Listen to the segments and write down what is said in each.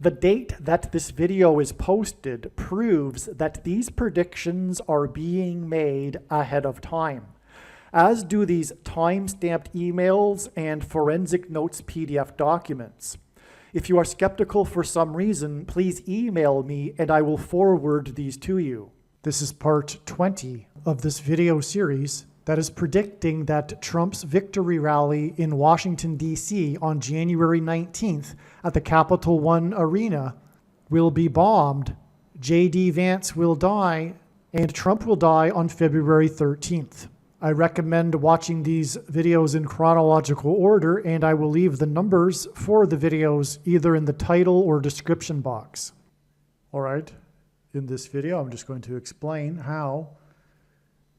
The date that this video is posted proves that these predictions are being made ahead of time, as do these time-stamped emails and forensic notes PDF documents. If you are skeptical for some reason, please email me and I will forward these to you. This is part 20 of this video series that is predicting that Trump's victory rally in Washington, D.C. on January 19th at the Capital One Arena will be bombed, J.D. Vance will die, and Trump will die on February 13th. I recommend watching these videos in chronological order, and I will leave the numbers for the videos either in the title or description box. All right, in this video, I'm just going to explain how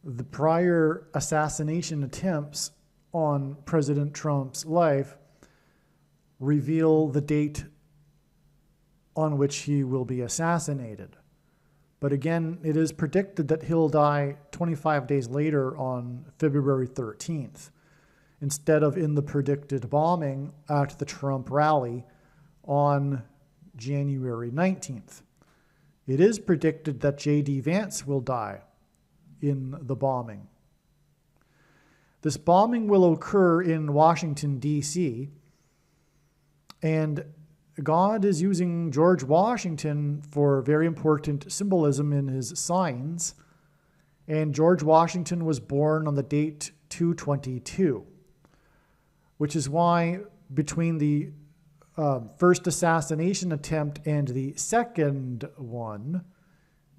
the prior assassination attempts on President Trump's life reveal the date on which he will be assassinated. But again, it is predicted that he'll die 25 days later on February 13th, instead of in the predicted bombing at the Trump rally on January 19th. It is predicted that J.D. Vance will die in the bombing. This bombing will occur in Washington, D.C., and God is using George Washington for very important symbolism in his signs. And George Washington was born on the date 2/22, which is why between the first assassination attempt and the second one,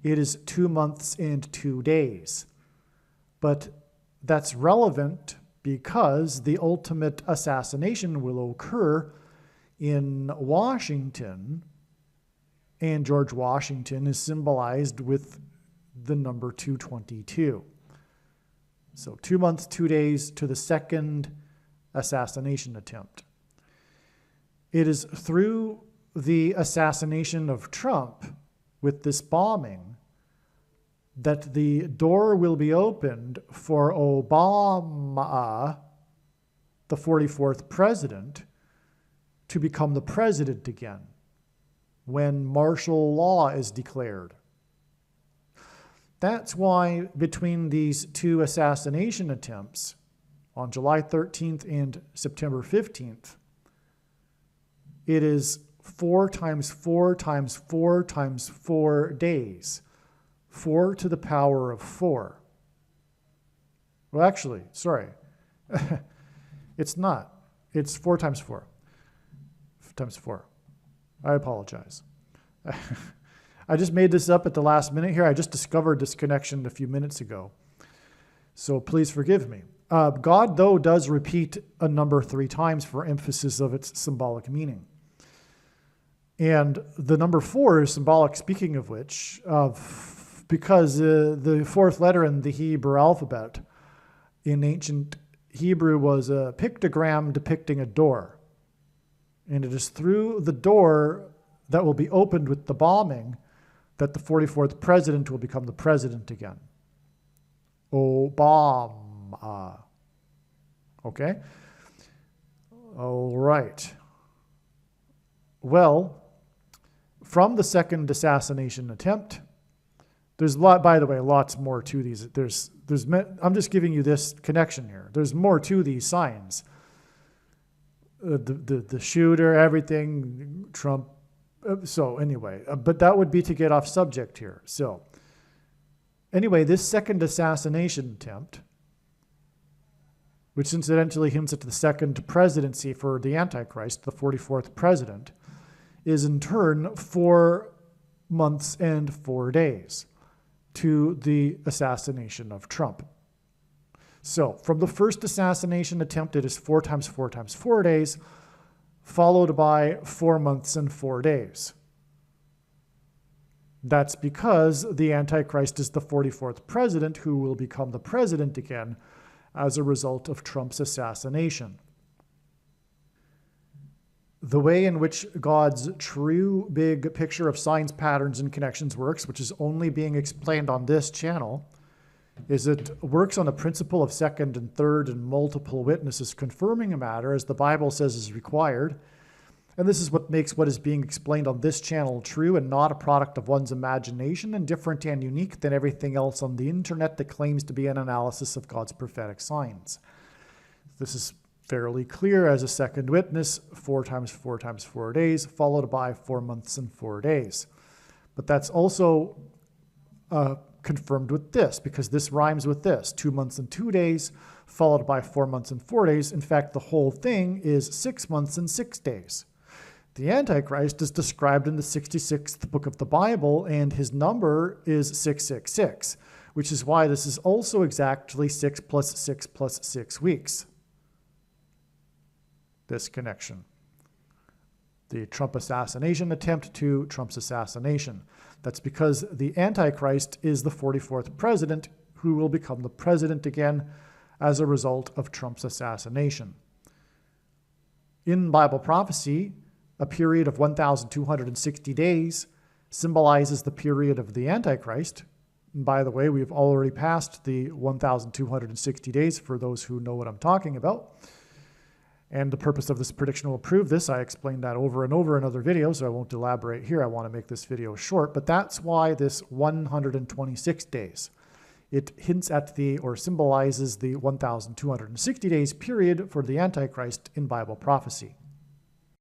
it is 2 months and 2 days. But that's relevant because the ultimate assassination will occur in Washington, and George Washington is symbolized with the number 2/22. So 2 months, 2 days to the second assassination attempt. It is through the assassination of Trump with this bombing that the door will be opened for Obama, the 44th president, to become the president again when martial law is declared. That's why between these two assassination attempts on July 13th and September 15th, it is 4 times 4 times 4 times 4 days, 4 to the power of 4. Well, actually, sorry, it's not. It's 4 times 4. Times 4. I apologize. I just made this up at the last minute here. I just discovered this connection a few minutes ago. So please forgive me. God, though, does repeat a number 3 times for emphasis of its symbolic meaning. And the number 4 is symbolic, speaking of which, because the 4th letter in the Hebrew alphabet in ancient Hebrew was a pictogram depicting a door. And it is through the door that will be opened with the bombing that the 44th president will become the president again. Obama. Okay? All right. Well, from the second assassination attempt, there's by the way, lots more to these. I'm just giving you this connection here. There's more to these signs. The shooter, everything, Trump. So anyway, but that would be to get off subject here. So anyway, this second assassination attempt, which incidentally hints at the second presidency for the Antichrist, the 44th president, is in turn 4 months and 4 days to the assassination of Trump. So from the first assassination attempt, it is 4 times 4 times 4 days, followed by 4 months and 4 days. That's because the Antichrist is the 44th president who will become the president again as a result of Trump's assassination. The way in which God's true big picture of signs, patterns, and connections works, which is only being explained on this channel, is it works on the principle of second and third and multiple witnesses confirming a matter, as the Bible says is required, And this is what makes what is being explained on this channel true and not a product of one's imagination, and different and unique than everything else on the internet that claims to be an analysis of God's prophetic signs. This is fairly clear as a second witness, 4 times 4 times 4 days, followed by 4 months and 4 days. But that's also confirmed with this, because this rhymes with this, 2 months and 2 days, followed by 4 months and 4 days. In fact, the whole thing is 6 months and 6 days. The Antichrist is described in the 66th book of the Bible, and his number is 666, which is why this is also exactly 6 plus 6 plus 6 weeks. This connection. The Trump assassination attempt to Trump's assassination. That's because the Antichrist is the 44th president who will become the president again as a result of Trump's assassination. In Bible prophecy, a period of 1,260 days symbolizes the period of the Antichrist. And by the way, we've already passed the 1,260 days for those who know what I'm talking about. And the purpose of this prediction will prove this. I explained that over and over in other videos, so I won't elaborate here. I want to make this video short, but that's why this 126 days. It hints at or symbolizes the 1,260 days period for the Antichrist in Bible prophecy.